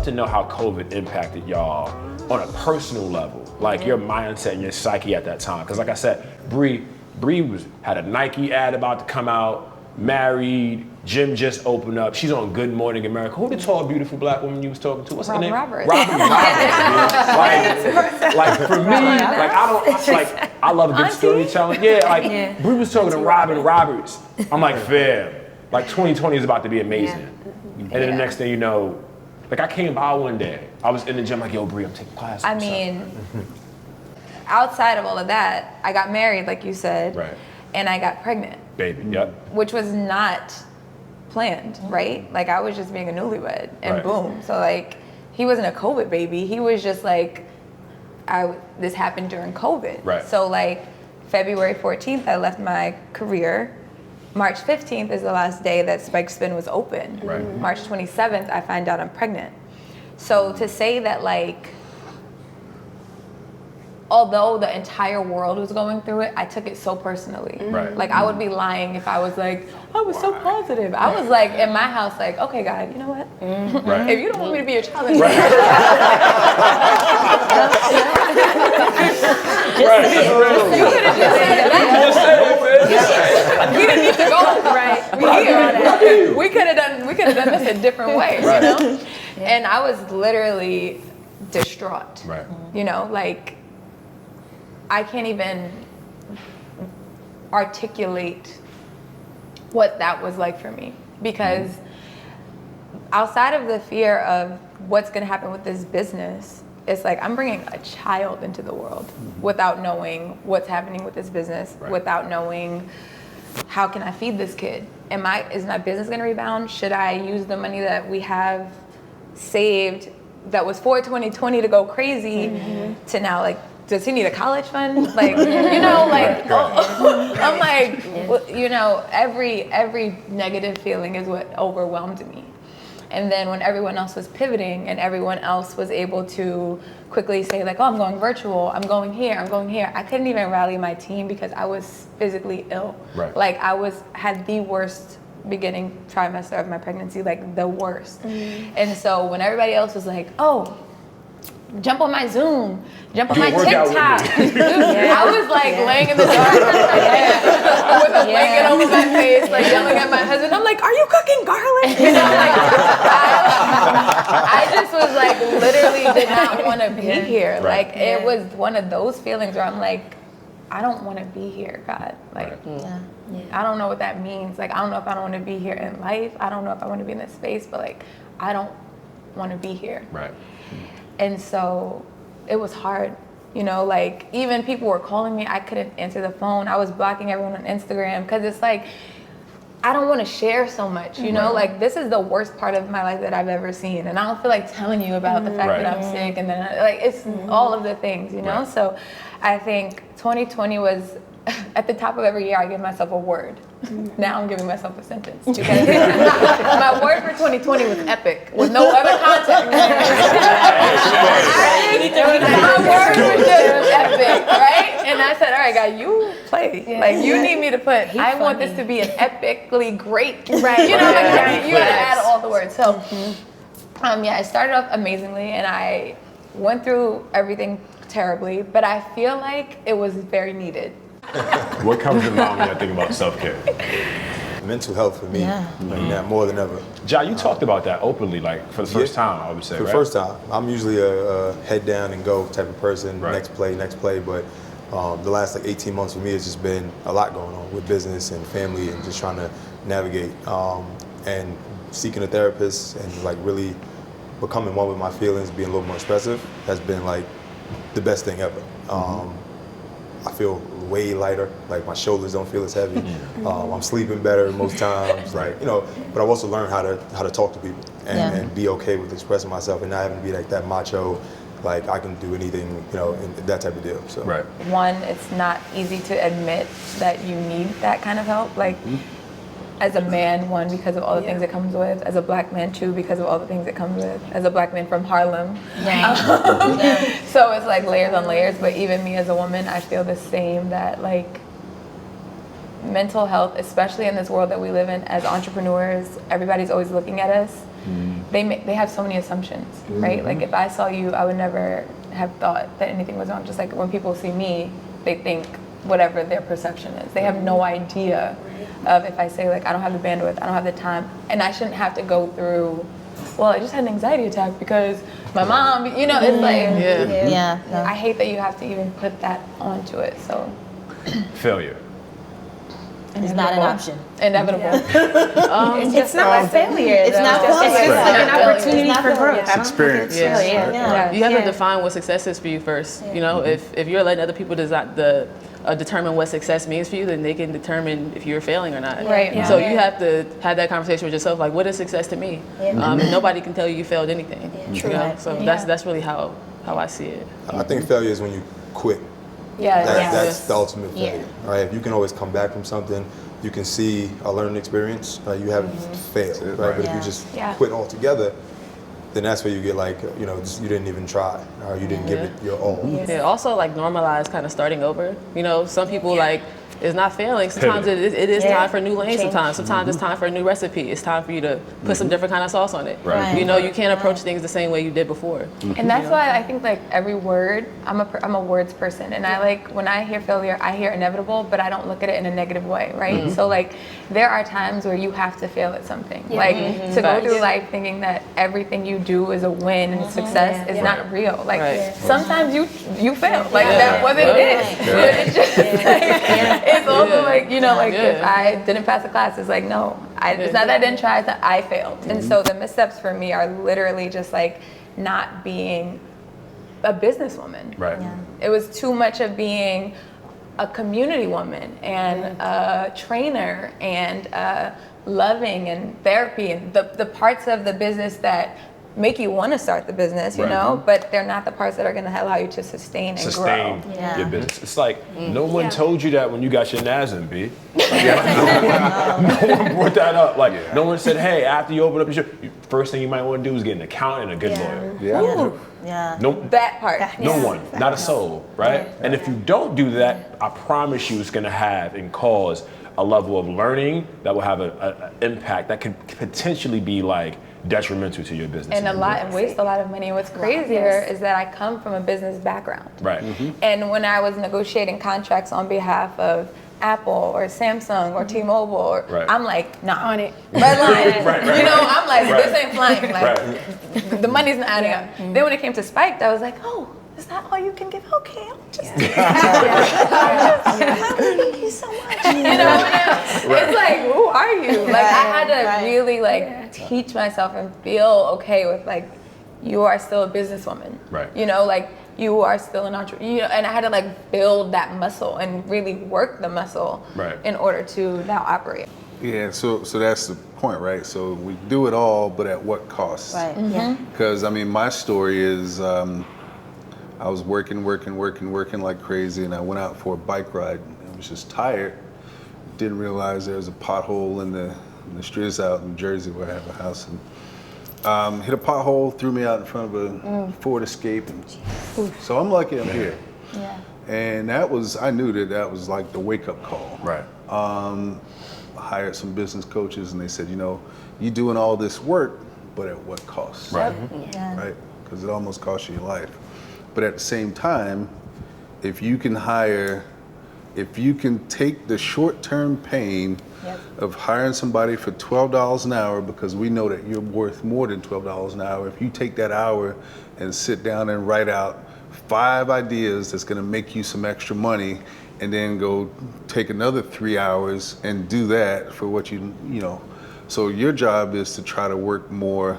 love to know how COVID impacted y'all on a personal level, like your mindset and your psyche at that time. Because like I said, Bree had a Nike ad about to come out, married, gym just opened up. She's on Good Morning America. Who the tall, beautiful black woman you was talking to? What's her name? Roberts. Robin Roberts. like for me, I love a good storytelling. Yeah, like Bree was talking to Robin Roberts. I'm like, fam, like 2020 is about to be amazing. And then the next thing you know, like I came by one day, I was in the gym like, yo, Bree, I'm taking classes. I mean, outside of all of that, I got married, like you said, right, and I got pregnant. Baby, yep. Which was not planned, right? Like I was just being a newlywed, and boom. So like, he wasn't a COVID baby. He was just like, this happened during COVID. Right. So like, February 14th, I left my career. March 15th is the last day that Spike Spin was open. Right. March 27th, I find out I'm pregnant. So to say that like, although the entire world was going through it, I took it so personally. Right. Like I would be lying if I was like, I was so positive. I was like in my house like, okay God, you know what? Right. If you don't want me to be your child, then we didn't need to go right here. We could have done this a different way, you know? And I was literally distraught. Right. You know, like I can't even articulate what that was like for me, because outside of the fear of what's going to happen with this business, it's like I'm bringing a child into the world without knowing what's happening with this business, without knowing how can I feed this kid. Is my business going to rebound? Should I use the money that we have saved that was for 2020 to go crazy to now, like, does he need a college fund? Like, you know, like, I'm like, well, you know, every negative feeling is what overwhelmed me. And then when everyone else was pivoting and everyone else was able to quickly say like, oh, I'm going virtual, I'm going here, I couldn't even rally my team because I was physically ill. Right. Like had the worst beginning trimester of my pregnancy, like the worst. And so when everybody else was like, oh, jump on my Zoom, jump on my TikTok. Dude, I was like laying in the dark with a blanket over my face, like yelling at my husband. I'm like, are you cooking garlic? You know, like I just was like, literally did not want to be here. Right. Like it was one of those feelings where I'm like, I don't want to be here, God. Like, I don't know what that means. Like, I don't know if I don't want to be here in life. I don't know if I want to be in this space, but like, I don't want to be here. Right. And so it was hard, you know, like even people were calling me, I couldn't answer the phone. I was blocking everyone on Instagram because it's like, I don't want to share so much, you know, like this is the worst part of my life that I've ever seen. And I don't feel like telling you about the fact that I'm sick and then like it's all of the things, you know? So I think 2020 was at the top of every year, I give myself a word. Now I'm giving myself a sentence. Because my word for 2020 was epic, with no other context. My word was just epic, right? And I said, all right, God, you play. Like, you need me to put, I want this to be an epically great, right? You know, like, you gotta add all the words. So, I started off amazingly, and I went through everything terribly, but I feel like it was very needed. What comes to mind when I think about self-care? Mental health for me, like that more than ever. Ja, you talked about that openly, like for the first time, I would say, For the first time. I'm usually a head down and go type of person, next play, but the last like 18 months for me has just been a lot going on with business and family and just trying to navigate and seeking a therapist and like really becoming one with my feelings, being a little more expressive has been like the best thing ever. I feel way lighter, like my shoulders don't feel as heavy. I'm sleeping better most times, like, you know, but I've also learned how to talk to people and be okay with expressing myself and not having to be like that macho, like I can do anything, you know, and that type of deal. So. Right. One, it's not easy to admit that you need that kind of help. Like, as a man, one, because of all the things it comes with. As a black man, two, because of all the things it comes with. As a black man from Harlem. So it's like layers on layers, but even me as a woman, I feel the same, that like mental health, especially in this world that we live in as entrepreneurs, everybody's always looking at us. they have so many assumptions, right? Like if I saw you, I would never have thought that anything was wrong. Just like when people see me, they think whatever their perception is. They have no idea of if I say like I don't have the bandwidth, I don't have the time, and I shouldn't have to go through, well, I just had an anxiety attack because my mom, you know, it's like, I hate that you have to even put that onto it, so. Failure. It's not an option. Inevitable. It's not a failure. It's not failure. It's just like an opportunity for growth. It's experience. You have to define what success is for you first. You know, if you're letting other people determine what success means for you, then they can determine if you're failing or not. Right. So you have to have that conversation with yourself, like, what is success to me? And nobody can tell you failed anything. True. You know? So that's really how I see it. I think failure is when you quit. That's the ultimate failure. Right? If you can always come back from something, you can see a learning experience. Right? You haven't failed. Right? But if you just quit altogether, then that's where you get like, you know, you didn't even try, or you didn't give it your all. Yeah. Also, like, normalize kind of starting over. You know, some people like. It's not failing. Sometimes it is time for new lanes. Sometimes it's time for a new recipe. It's time for you to put some different kind of sauce on it. Right. You know, you can't approach things the same way you did before. And that's why I think like every word, I'm a words person, and I like when I hear failure, I hear inevitable, but I don't look at it in a negative way, right? So like there are times where you have to fail at something. Like to go through life thinking that everything you do is a win and success is not real. Like sometimes you fail. Like that wasn't it. But it's just like, it's also like, you know, like if I didn't pass a class, it's like, no, it's not that I didn't try, it's that I failed. And so the missteps for me are literally just like not being a businesswoman. Right. It was too much of being a community woman and a trainer and loving and therapy and the parts of the business that make you want to start the business, you know, but they're not the parts that are going to allow you to sustain grow. Your business. It's like no one told you that when you got your NASM, B. No one brought that up. Like no one said, hey, after you open up your show, first thing you might want to do is get an accountant and a good lawyer. No, that part. No one, not a soul, right? And if you don't do that, I promise you, it's going to have and cause a level of learning that will have an impact that could potentially be like detrimental to your business and waste a lot of money. And what's crazier is that I come from a business background. Right. And when I was negotiating contracts on behalf of Apple or Samsung or T-Mobile, or I'm like, nah, on it. Red line. You know, I'm like, this ain't flying. Like, the money's not adding up. Then when it came to Spiked, I was like, oh, is that all you can give? Okay, I'll just I need you so much. You know, it's like, who are you? Like, I had to really like teach myself and feel okay with like, you are still a businesswoman. Right. You know, like you are still an entrepreneur. You know, and I had to like build that muscle and really work the muscle in order to now operate. Yeah, so that's the point, right? So we do it all, but at what cost? Right. Because I mean, my story is I was working like crazy, and I went out for a bike ride. I was just tired. Didn't realize there was a pothole in the streets out in Jersey where I have a house, and hit a pothole, threw me out in front of a Ford Escape, and so I'm lucky I'm here. Yeah. And I knew that was like the wake-up call. Right. Hired some business coaches, and they said, you know, you're doing all this work, but at what cost? Right. Right? Because it almost costs you your life. But at the same time, if you can take the short-term pain of hiring somebody for $12 an hour, because we know that you're worth more than $12 an hour, if you take that hour and sit down and write out 5 ideas that's gonna make you some extra money, and then go take another 3 hours and do that for what you know. So your job is to try to work more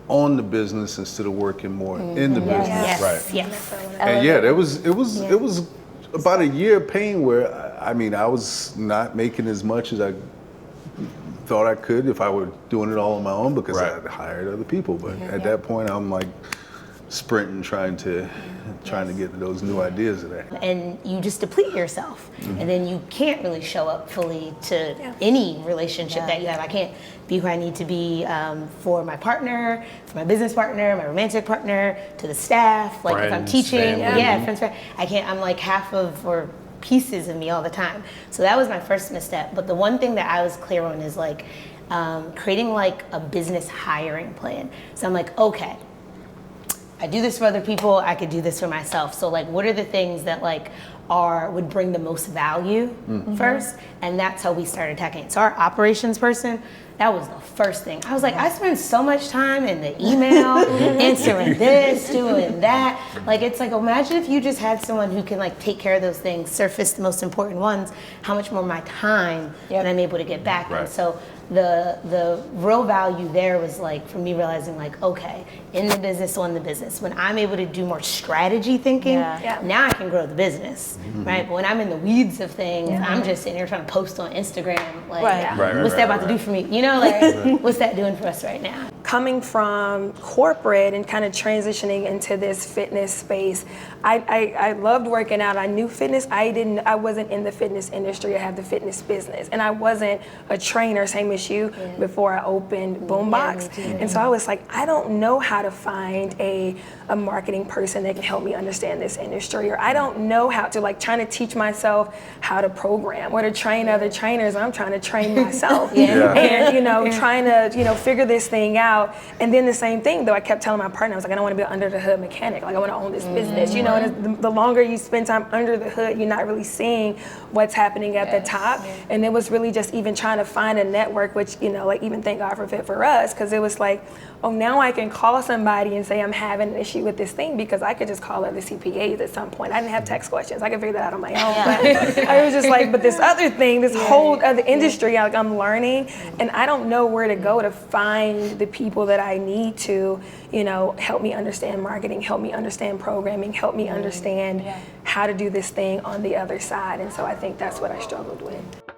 on the business instead of working more in the business. And it was about a year of pain where I was not making as much as I thought I could if I were doing it all on my own, because I had hired other people. But at that point, I'm like sprinting, trying to get those new ideas of that. And you just deplete yourself, and then you can't really show up fully to any relationship that you have. I can't be who I need to be for my partner, for my business partner, my romantic partner, to the staff. Like friends, if I'm teaching, family. friends. I can't. I'm like half of or pieces of me all the time. So that was my first misstep. But the one thing that I was clear on is like, creating like a business hiring plan. So I'm like, okay, I do this for other people, I could do this for myself. So like, what are the things that like would bring the most value first? And that's how we started attacking it. So our operations person, that was the first thing. I was like, I spend so much time in the email, answering this, doing that. Like, it's like, imagine if you just had someone who can like take care of those things, surface the most important ones, how much more of my time that I'm able to get back. Right. And so the real value there was like, for me realizing like, okay, in the business, on the business, when I'm able to do more strategy thinking, now I can grow the business, right? But when I'm in the weeds of things, I'm just sitting here trying to post on Instagram, like, what's that about to do for me? You know, like, what's that doing for us right now? Coming from corporate and kind of transitioning into this fitness space, I loved working out. I knew fitness. I wasn't in the fitness industry. I have the fitness business, and I wasn't a trainer, same as you, before I opened BOOMBOX. And so I was like, I don't know how to find a marketing person that can help me understand this industry, or I don't know how to, like, trying to teach myself how to program or to train other trainers. I'm trying to train myself, and trying to figure this thing out. And then the same thing though, I kept telling my partner, I was like, I don't want to be an under the hood mechanic. Like, I want to own this business. And the longer you spend time under the hood, you're not really seeing what's happening at the top. And it was really just even trying to find a network, which like, even thank God for Fit for Us, because it was like, oh, now I can call somebody and say I'm having an issue with this thing, because I could just call other CPAs at some point. I didn't have text questions. I could figure that out on my own. But I was just like, but this other thing, this whole other industry, like, I'm learning, and I don't know where to go to find the people that I need to, help me understand marketing, help me understand programming, help me understand how to do this thing on the other side. And so I think that's what I struggled with.